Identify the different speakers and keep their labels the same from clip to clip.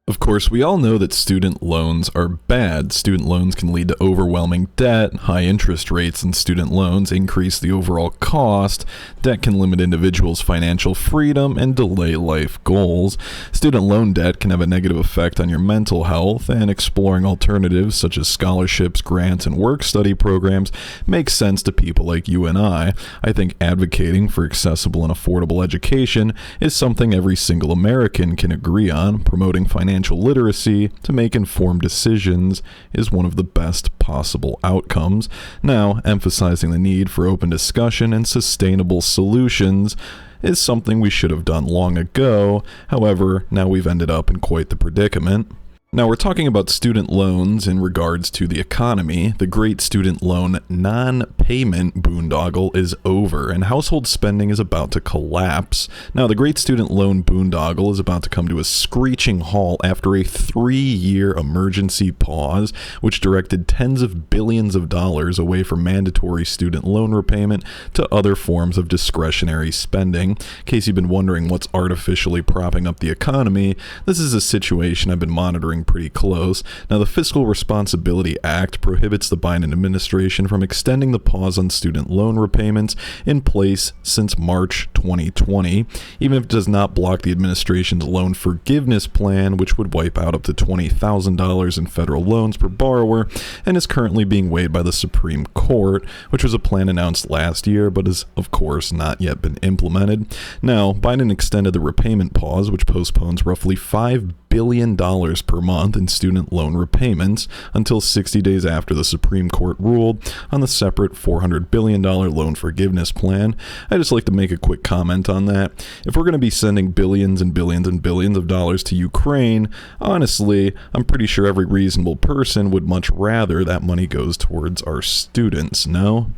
Speaker 1: Of course, we all know that student loans are bad. Student loans can lead to overwhelming debt. High interest rates in student loans increase the overall cost. Debt can limit individuals' financial freedom and delay life goals. Student loan debt can have a negative effect on your mental health, and exploring alternatives such as scholarships, grants, and work-study programs makes sense to people like you and I. I think advocating for accessible and affordable education is something every single American can agree on. Promoting financial literacy to make informed decisions is one of the best possible outcomes. Now, emphasizing the need for open discussion and sustainable solutions is something we should have done long ago. However, now we've ended up in quite the predicament. Now, we're talking about student loans in regards to the economy. The great student loan non-payment boondoggle is over, and household spending is about to collapse. Now, the great student loan boondoggle is about to come to a screeching halt after a 3-year emergency pause, which directed tens of billions of dollars away from mandatory student loan repayment to other forms of discretionary spending. In case you've been wondering what's artificially propping up the economy, this is a situation I've been monitoring pretty close. Now, the Fiscal Responsibility Act prohibits the Biden administration from extending the pause on student loan repayments in place since March 2020, even if it does not block the administration's loan forgiveness plan, which would wipe out up to $20,000 in federal loans per borrower, and is currently being weighed by the Supreme Court, which was a plan announced last year, but has, of course, not yet been implemented. Now, Biden extended the repayment pause, which postpones roughly $5 billion per month in student loan repayments until 60 days after the Supreme Court ruled on the separate $400 billion loan forgiveness plan. I just like to make a quick comment on that. If we're going to be sending billions and billions and billions of dollars to Ukraine, honestly, I'm pretty sure every reasonable person would much rather that money goes towards our students, no?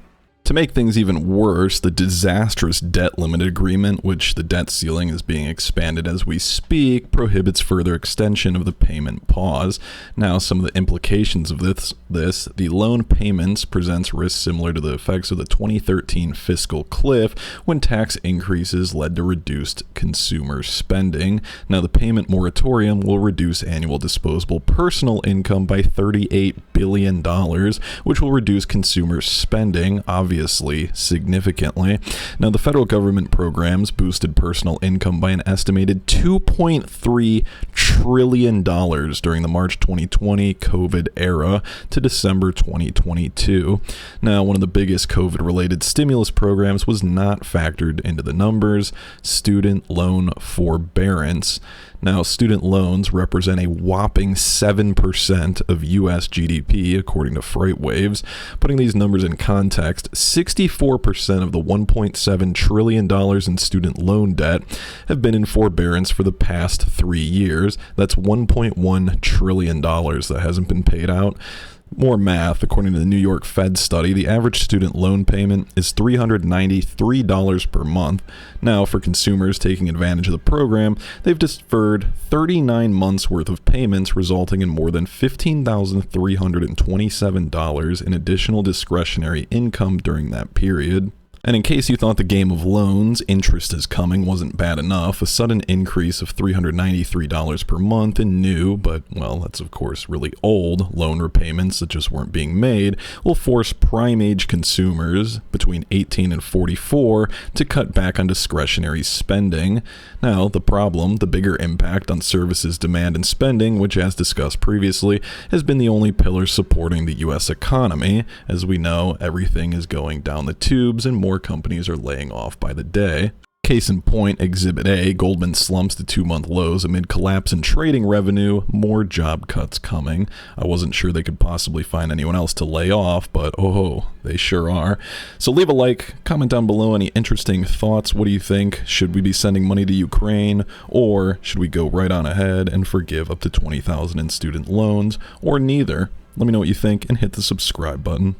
Speaker 1: To make things even worse, the disastrous debt limit agreement, which the debt ceiling is being expanded as we speak, prohibits further extension of the payment pause. Now, some of the implications of this, the loan payments presents risks similar to the effects of the 2013 fiscal cliff when tax increases led to reduced consumer spending. Now, the payment moratorium will reduce annual disposable personal income by $38 billion, which will reduce consumer spending, obviously significantly. Now, the federal government programs boosted personal income by an estimated $2.3 trillion during the March 2020 COVID era to December 2022. Now, one of the biggest COVID-related stimulus programs was not factored into the numbers: student loan forbearance. Now, student loans represent a whopping 7% of U.S. GDP, according to FreightWaves. Putting these numbers in context, 64% of the $1.7 trillion in student loan debt have been in forbearance for the past 3 years. That's $1.1 trillion that hasn't been paid out. More math, according to the New York Fed study, the average student loan payment is $393 per month. Now, for consumers taking advantage of the program, they've deferred 39 months' worth of payments, resulting in more than $15,327 in additional discretionary income during that period. And in case you thought the game of loans, interest is coming, wasn't bad enough, a sudden increase of $393 per month in new, but, well, that's of course really old, loan repayments that just weren't being made, will force prime-age consumers between 18 and 44 to cut back on discretionary spending. Now, the problem, the bigger impact on services demand and spending, which, as discussed previously, has been the only pillar supporting the U.S. economy. As we know, everything is going down the tubes and more companies are laying off by the day. Case in point, Exhibit A, Goldman slumps to 2-month lows amid collapse in trading revenue, more job cuts coming. I wasn't sure they could possibly find anyone else to lay off, but oh, they sure are. So leave a like, comment down below any interesting thoughts. What do you think? Should we be sending money to Ukraine, or should we go right on ahead and forgive up to $20,000 in student loans, or neither? Let me know what you think and hit the subscribe button.